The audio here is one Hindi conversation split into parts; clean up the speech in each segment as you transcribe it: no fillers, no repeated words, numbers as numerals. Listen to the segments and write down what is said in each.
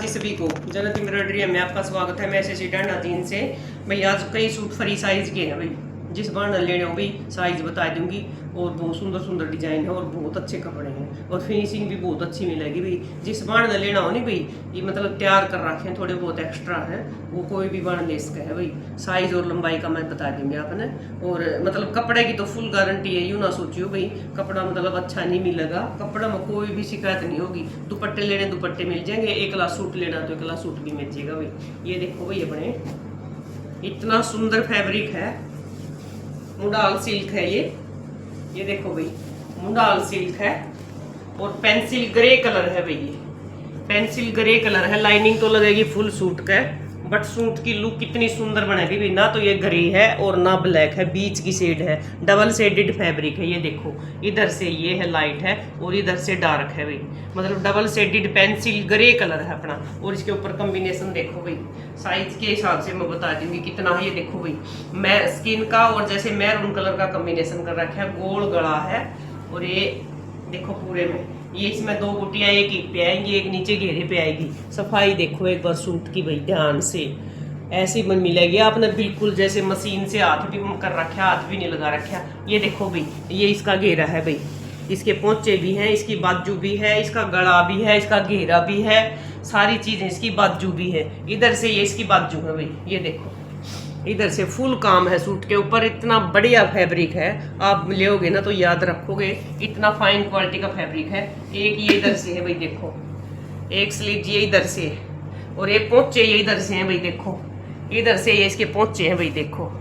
जी सभी को जनत एम्ब्रॉयडरी में आपका स्वागत है। मैं शशि डांडा जीन से। भाई आज कई सूट फ्री साइज के हैं भाई, जिस बार लेने हो भाई साइज बता दूंगी। और बहुत सुंदर सुंदर डिजाइन है और बहुत अच्छे कपड़े हैं और फिनिशिंग भी बहुत अच्छी मिलेगी भाई। जिस बार लेना हो नहीं भाई, ये मतलब तैयार कर रखे हैं, थोड़े बहुत एक्स्ट्रा हैं, वो कोई भी बार ले सके है भाई। साइज और लंबाई का मैं बता दूंगी आपने। और मतलब कपड़े की तो फुल गारंटी है, यूँ ना सोचियो भाई कपड़ा मतलब अच्छा नहीं मिलेगा। कपड़ा में कोई भी शिकायत नहीं होगी। दुपट्टे लेने दुपट्टे मिल जाएंगे, एक लाख सूट लेना तो एक लाख सूट भी मिल जाएगा भाई। ये देखो भाई अपने इतना सुंदर फैब्रिक है, मुंडाल सिल्क है ये देखो भाई मुंडाल सिल्क है और पेंसिल ग्रे कलर है भाई। ये पेंसिल ग्रे कलर है, लाइनिंग तो लगेगी फुल सूट का, बट सूट की लुक कितनी सुंदर बनेगी भाई। ना तो ये ग्रे है और ना ब्लैक है, बीच की शेड है, डबल शेडेड फैब्रिक है। ये देखो इधर से ये है लाइट है और इधर से डार्क है भाई, मतलब double shaded pencil grey colour है अपना। और इसके ऊपर कॉम्बिनेशन देखो भाई, साइज के हिसाब से मैं बता दूंगी कितना है। ये देखो भाई मैं स्किन का और जैसे मैरून कलर का कॉम्बिनेशन कर रखा है, गोल गला है। और ये देखो पूरे में ये इसमें दो बुटियां एक पे आएंगी, एक नीचे घेरे पे आएगी। सफाई देखो एक बार सूट की भाई ध्यान से, ऐसी बन मिलेगी आपने बिल्कुल जैसे मशीन से। हाथ भी कर रखा, हाथ भी नहीं लगा रखा। ये देखो भाई ये इसका घेरा है भाई, इसके पोंचे भी हैं, इसकी बाजू भी है, इसका गला भी है, इसका घेरा भी है, सारी चीजें इसकी बाजू भी है। इधर से ये इसकी बाजू है भाई, ये देखो इधर से फुल काम है सूट के ऊपर। इतना बढ़िया फैब्रिक है, आप लोगे ना तो याद रखोगे, इतना फाइन क्वालिटी का फैब्रिक है। एक ये इधर से है भाई देखो, एक स्लीव ये इधर से है और एक पोंचे ये इधर से हैं भाई देखो, इधर से ये इसके पोंचे हैं भाई देखो।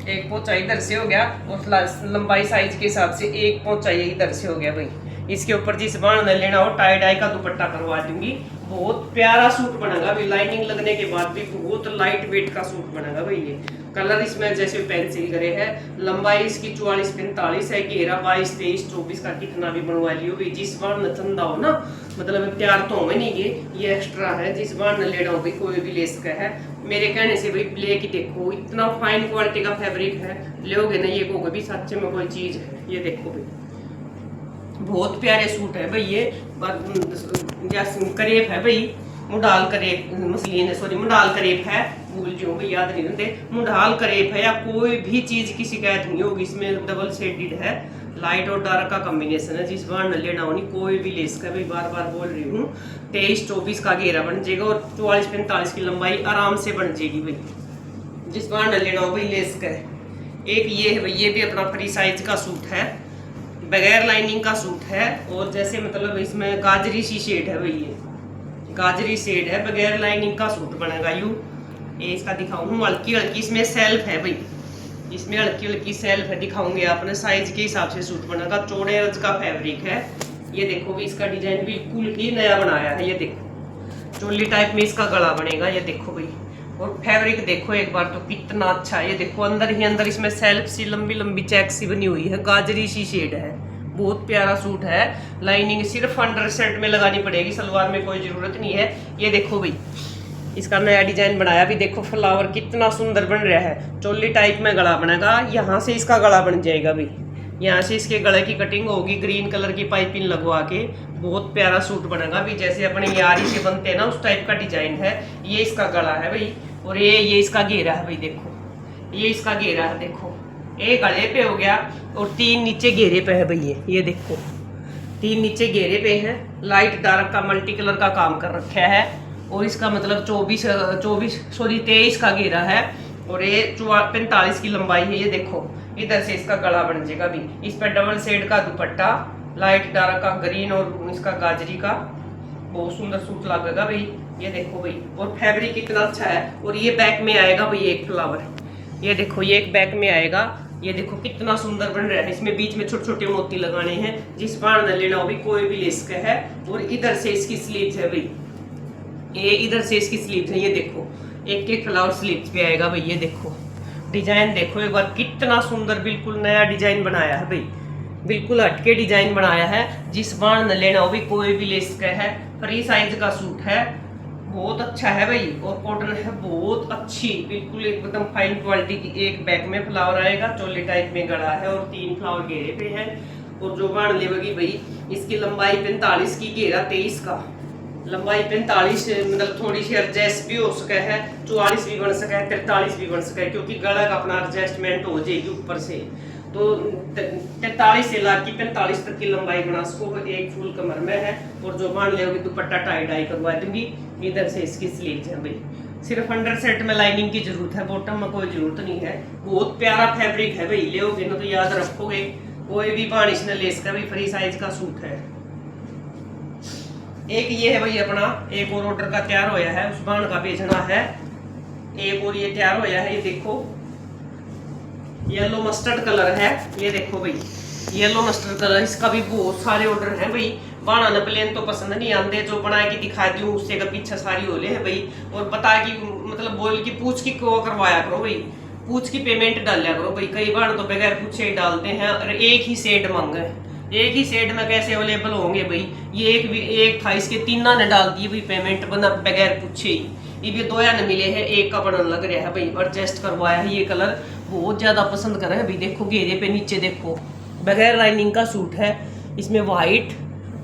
एक पोंचा इधर से हो गया और लंबाई साइज के हिसाब से एक पोंचा ये इधर से हो गया भाई। इसके ऊपर जिस बाण लेना हो टाई डाई का दुपट्टा करवा दूंगी। बहुत प्यारा सूट बनेगा भाई, लाइनिंग लगने के बाद भी बहुत लाइट वेट का सूट बनेगा भाई। ये कलर इसमें जैसे पेंसिल ग्रे है, लंबाई इसकी 44-45 है, घेरा 22-23-24 का कितना भी बनवा लियो भाई। जिस बार न ठंडा हो ना, मतलब तैयार तो हो नहीं, ये एक्स्ट्रा है। जिस बार न लेना हो भाई कोई भी ले सका है मेरे कहने से भाई। लेके देखो इतना फाइन क्वालिटी का फैब्रिक है, लोगे ना ये कहोगे भी सच्चे में कोई चीज है। ये देखो भाई बहुत प्यारे सूट है भाई। ये करेप है भाई, मुंडाल करेप मसलिन सॉरी मुंडाल करेप है, भूल जो भाई याद नहीं रहते। मुंडाल करेप है या कोई भी चीज की शिकायत नहीं होगी। इसमें डबल शेडेड है, लाइट और डार्क का कॉम्बिनेशन है। जिस बार न लेना हो नहीं कोई भी ले सका भाई, बार बार बोल रही हूँ। 23-24 का घेरा बन जाएगा और 44-45 की लंबाई आराम से बन जाएगी भाई। जिस बार न लेना हो भाई ले सका। एक ये है भाई, ये भी अपना फ्री साइज का सूट है, बगैर लाइनिंग का सूट है। और जैसे मतलब इसमें गाजरी सी शेड है भाई, ये गाजरी शेड है, बगैर लाइनिंग का सूट बनेगा। यूं ये इसका दिखाऊं हल्की हल्की इसमें सेल्फ है भाई, इसमें हल्की हल्की सेल्फ है, दिखाऊंगे आपने साइज के हिसाब से सूट बनेगा। चौड़े रज का फैब्रिक है। ये देखो भी इसका डिजाइन बिल्कुल ही नया बनाया है। ये देखो चोली टाइप में इसका गला बनेगा, ये देखो भाई। और फैब्रिक देखो एक बार तो कितना अच्छा है। ये देखो अंदर ही अंदर इसमें सेल्फ सी लंबी लंबी चेक सी बनी हुई है, गाजरी सी शेड है। बहुत प्यारा सूट है। लाइनिंग सिर्फ अंडर शर्ट में लगानी पड़ेगी, सलवार में कोई जरूरत नहीं है। ये देखो भाई इसका नया डिजाइन बनाया भी, देखो फ्लावर कितना सुंदर बन रहा है। चोली टाइप में गला बनेगा, यहाँ से इसका गला बन जाएगा भाई। यहाँ से इसके गले की कटिंग होगी ग्रीन कलर की पाइपिंग लगवा के, बहुत प्यारा सूट बनेगा भी। जैसे अपने यारी से बनते हैं ना उस टाइप का डिजाइन है। ये इसका गला है भाई और ये इसका घेरा है भाई देखो, ये इसका घेरा है देखो, एक गले पे हो गया और 3 नीचे घेरे पे है भाई। ये देखो 3 नीचे घेरे पे है, लाइट डार्क का मल्टी कलर का काम कर रखा है। और इसका मतलब 23 का घेरा है और ये 45 की लंबाई है। ये देखो इधर से इसका गला बन जाएगा भी। इस पर डबल शेड का दुपट्टा, लाइट डार्क का ग्रीन और इसका गाजरी का, बहुत सुंदर सूट लगेगा भाई। ये देखो भाई और फैब्रिक कितना अच्छा है। और ये बैक में आएगा भाई एक फ्लावर, ये देखो ये एक बैक में आएगा। ये देखो कितना सुंदर बन रहा है। इसमें बीच में छोटे छोटे मोती लगाने हैं, जिस बार न लेना हो भी कोई भी ले सका है। और इधर से इसकी स्लीव्स है भाई, ये इधर से इसकी स्लीव्स है। ये देखो एक एक फ्लावर स्लीव्स पे आएगा भाई। ये देखो डिजाइन देखो एक बार कितना सुंदर, बिल्कुल नया डिजाइन बनाया है भाई, बिल्कुल हटके डिजाइन बनाया है। जिस बार न लेना हो भी कोई भी ले सका है। फ्री साइज का सूट है, बहुत अच्छा है भाई। और कॉटन है बहुत अच्छी, बिल्कुल एकदम फाइन क्वालिटी की। एक बैक में फ्लावर आएगा, चोली टाइप में गला है और 3 फ्लावर घेरे पे है। और जो बाण लेगी भाई इसकी लंबाई 45 की, घेरा 23 का, लंबाई 45, मतलब थोड़ी सी एडजस्ट भी हो सके है, 44 भी बन सके है, 43 भी बन सके है, क्योंकि गला का अपना एडजस्टमेंट हो जाएगी ऊपर से। तो 43 से ला के 45 तक की लंबाई बना सको, एक फुल कमर में है। और जो मान लोगे दुपट्टा टाई डाई करवा दूंगी। इधर से इसकी स्लीव्स है भाई, सिर्फ अंडर सेट में लाइनिंग की जरूरत है, बॉटम में कोई जरूरत नहीं है। बहुत प्यारा फैब्रिक है भाई, लेओगे ना तो याद रखोगे। कोई भी बारिश न लेस का भी फ्री साइज का सूट है। एक ये है भाई अपना, एक और ऑर्डर का तैयार होया है, उस बाण का बेचना है। एक और ये तैयार होया है, ये देखो येलो मस्टर्ड कलर है, ये देखो भाई येलो मस्टर्ड कलर। इसका भी बहुत सारे ऑर्डर हैं भाई। बाणा न प्लेन तो पसंद नहीं आते, जो बना के दिखा दूं उससे का पीछे सारी होले है भाई। और बता कि मतलब बोल की पूछ की को करवाया करो भाई, पूछ की पेमेंट डाल लिया करो भाई। कई बार तो बगैर पूछे ही डालते हैं, और एक ही सेट मांगे। एक ही सेट में कैसे अवेलेबल होंगे भाई? ये एक था, इसके तीना ने डाल दी भाई पेमेंट बना बगैर पूछे ही। ये दो ने मिले हैं, एक का बनन लग रहा है भाई, एडजस्ट करवाया है। ये कलर बहुत ज्यादा पसंद कर रहे हैं भाई। देखो घेरे पे नीचे देखो, बगैर लाइनिंग का सूट है। इसमें व्हाइट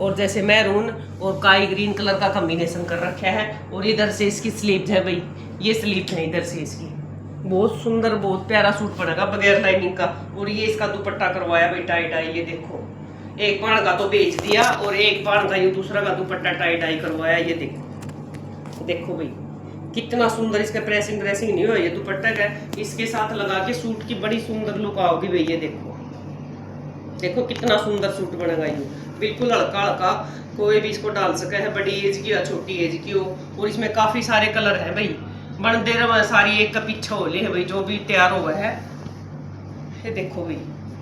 और जैसे मैरून और काई ग्रीन कलर का कॉम्बिनेशन कर रखा है। और इधर से इसकी स्लीव्स है भाई, ये स्लीव है इधर से इसकी। बहुत सुंदर, बहुत प्यारा सूट बनेगा बगैर लाइनिंग का। और ये इसका दुपट्टा करवाया भाई टाई डाई, ये देखो एक बाण का तो बेच दिया, और एक बाण का ये दूसरा का दुपट्टा टाई डाई करवाया। ये देखो, देखो भाई कितना सुंदर इसका प्रेसिंग ड्रेसिंग नहीं हुआ ये दुपट्टा का। इसके साथ लगा के सूट की बड़ी सुंदर लुक आओगी भाई। ये देखो, देखो कितना सुंदर सूट बनेगा ये, बिल्कुल हल्का हल्का, कोई भी इसको डाल सके है, बड़ी एज की या छोटी एज की हो। और इसमें काफी सारे कलर है भाई, बन दे रहा सारी एक का पीछा हो ले है भाई, जो भी तैयार हुआ है। ये देखो भाई,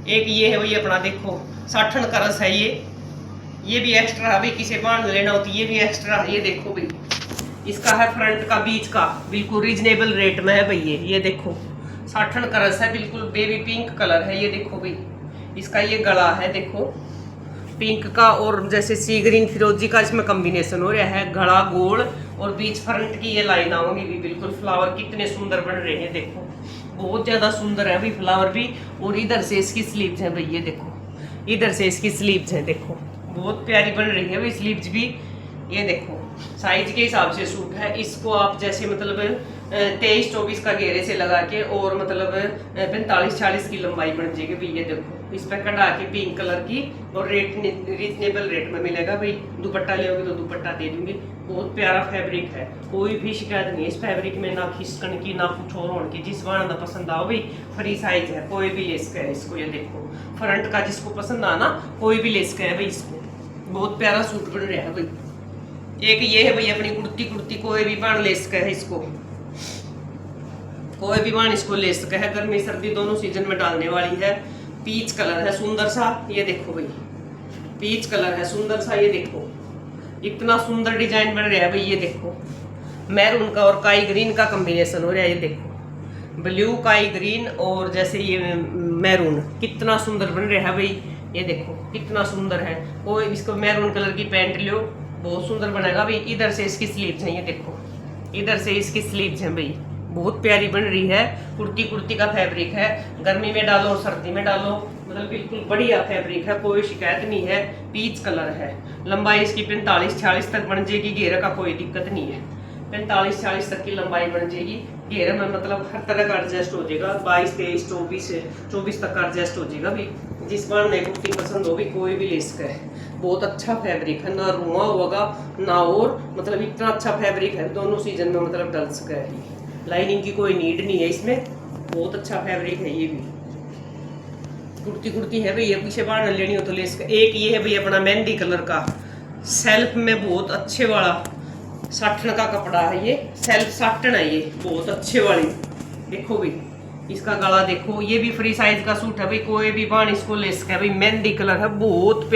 एक ये है भाई अपना, देखो साठन का रस है ये भी एक्स्ट्रा है भाई, किसी बाण लेना होती ये भी एक्स्ट्रा है। ये देखो भाई, इसका है फ्रंट का बीच का, बिल्कुल रीजनेबल रेट में है भाई। ये देखो साठन का रस है, बिल्कुल बेबी पिंक कलर है। ये देखो भाई, इसका ये गला है देखो पिंक का, और जैसे सी ग्रीन फिरोजी का इसमें कॉम्बिनेशन हो रहा है। गला गोल और बीच फ्रंट की ये लाइन आओगी भी, बिल्कुल फ्लावर कितने सुंदर बन रहे हैं। देखो बहुत ज्यादा सुंदर है भाई फ्लावर भी। और इधर से इसकी स्लीव्स है भाई, ये देखो इधर से इसकी स्लीव्स है, देखो बहुत प्यारी बन रही है भाई स्लीव्स भी। ये देखो साइज के हिसाब से सूट है। इसको आप जैसे मतलब 23-24 का घेरे से लगा के, और मतलब 45-40 की लंबाई बन जाएगी भाई। ये देखो इस पर कटा के पिंक कलर की, और रेट रीजनेबल रेट में मिलेगा भाई। दुपट्टा लेोगे तो दुपट्टा दे दूंगी। बहुत प्यारा फैब्रिक है, कोई भी शिकायत नहीं है इस फैब्रिक में, ना खिसकन की ना कुछ और होने की। जिस बार पसंद आओ भाई, फ्री साइज है, कोई भी ले सके इसको। ये देखो फ्रंट का जिसको पसंद आना कोई भी ले सके है भाई इसको। बहुत प्यारा सूट बन रहा है भाई। एक ये है भाई अपनी कुर्ती, कोई भी बाण ले सके है इसको, कोई भी बाण इसको ले सके है। गर्मी सर्दी दोनों सीजन में डालने वाली है। पीच कलर है सुंदर सा, ये देखो भाई पीच कलर है सुंदर सा। ये देखो इतना सुंदर डिजाइन बन रहा है भाई। ये देखो मैरून का और काई ग्रीन का कॉम्बिनेशन हो रहा है। ये देखो ब्लू काई ग्रीन और जैसे ये मैरून, कितना सुंदर बन रहा है भाई। ये देखो कितना सुंदर है। कोई इसको मैरून कलर की पैंट लो, बहुत सुंदर बनेगा भाई। इधर से इसकी स्लीव्स हैं, ये देखो इधर से इसकी स्लीव्स हैं भाई, बहुत प्यारी बन रही है। कुर्ती का फैब्रिक है, गर्मी में डालो और सर्दी में डालो, मतलब बिल्कुल बढ़िया फैब्रिक है, कोई शिकायत नहीं है। पीच कलर है, लंबाई इसकी 45-46 तक बन जाएगी। घेरे का कोई दिक्कत नहीं है, 45-40 तक की लंबाई बन जाएगी। घेरे में मतलब हर तरह का एडजस्ट हो जाएगा, 22, 23, 24 तक का एडजस्ट हो जाएगा भाई। जिस बार नई कुर्ती पसंद होगी कोई भी ले सके है। बहुत अच्छा फैब्रिक है, ना रुआ होगा ना, और मतलब इतना अच्छा फैब्रिक है, दोनों सीजन में मतलब डल सके है। लाइनिंग की कोई नीड नहीं है इसमें, बहुत अच्छा फैब्रिक है। ये भी कुर्ती है भैया, पीछे बाढ़ लेनी हो तो ले इसका। एक ये है भैया अपना मेहंदी कलर का, सेल्फ में बहुत अच्छे वाला साटन का कपड़ा है। ये सेल्फ साटन है, ये बहुत अच्छे वाली। देखो भाई इसका गला देखो, ये भी फ्री साइज का सूट है भाई, कोई भी बाण इसको ले सके भाई। मेहंदी कलर है, बहुत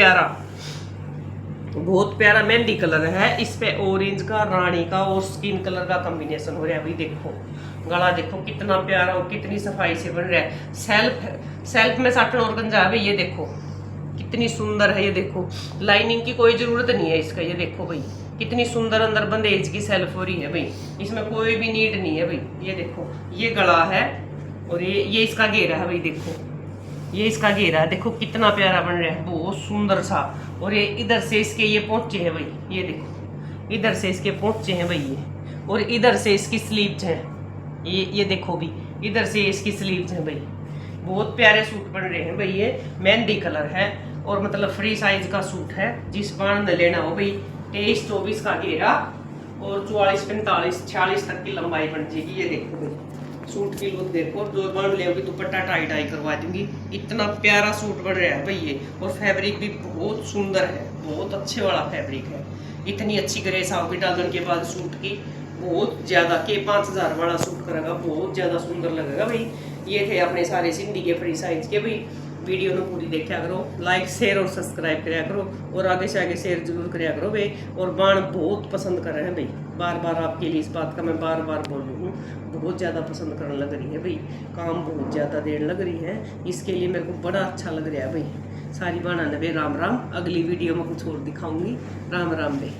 प्यारा मेहंदी कलर है। इस पे ऑरेंज का, रानी का और स्किन कलर का कॉम्बिनेशन हो रहा है भाई। देखो गला देखो कितना प्यारा और कितनी सफाई से बन रहा है। सेल्फ में साटन और गंजा है भाई। ये देखो कितनी सुंदर है। ये देखो लाइनिंग की कोई जरूरत नहीं है इसका। ये देखो भाई कितनी सुंदर अंदर बंदेज की सेल्फ हो रही है भाई, इसमें कोई भी नीड नहीं है भाई। ये देखो ये गला है, और ये इसका घेरा है भाई। देखो ये इसका घेरा है, देखो कितना प्यारा बन रहा है, बहुत सुंदर सा। और ये इधर से इसके ये पोंचे है भाई। ये देखो इधर से इसके पोंचे हैं भाई ये, और इधर से इसकी स्लीव्स हैं, ये देखो भी, इधर से इसकी स्लीव्स हैं भाई। बहुत प्यारे सूट बन रहे हैं भाई, ये मेहंदी कलर है और मतलब फ्री साइज का सूट है। जिस बाण लेना हो भाई 23-24 का घेरा और 44-45-46 तक की लंबाई बन जाएगी। ये देखो भाई सूट की लुक देखो, जो बाण ले दुपट्टा टाई टाई करवा दूंगी। इतना प्यारा सूट बन रहा है भाई ये, और फैब्रिक भी बहुत सुंदर है, बहुत अच्छे वाला फैब्रिक है। इतनी अच्छी ग्रेस आओगी डालने के बाद सूट की, बहुत ज़्यादा के 5000 वाला सूट करेगा, बहुत ज़्यादा सुंदर लगेगा भाई। ये थे अपने सारे सिंधी के फ्री साइज के भाई। वीडियो में पूरी देखा करो, लाइक शेयर और सब्सक्राइब कराया करो, और आगे से आगे शेयर जरूर कराया करो भाई। और बाण बहुत पसंद कर रहे हैं भाई, बार बार आपके लिए इस बात का मैं बार बार बोल रही हूँ, बहुत ज़्यादा पसंद करने लग रही है भाई, काम बहुत ज़्यादा देर लग रही है, इसके लिए मेरे को बड़ा अच्छा लग रहा है भाई। सारी बाणा ने भाई राम राम, अगली वीडियो में कुछ और दिखाऊंगी। राम राम भाई।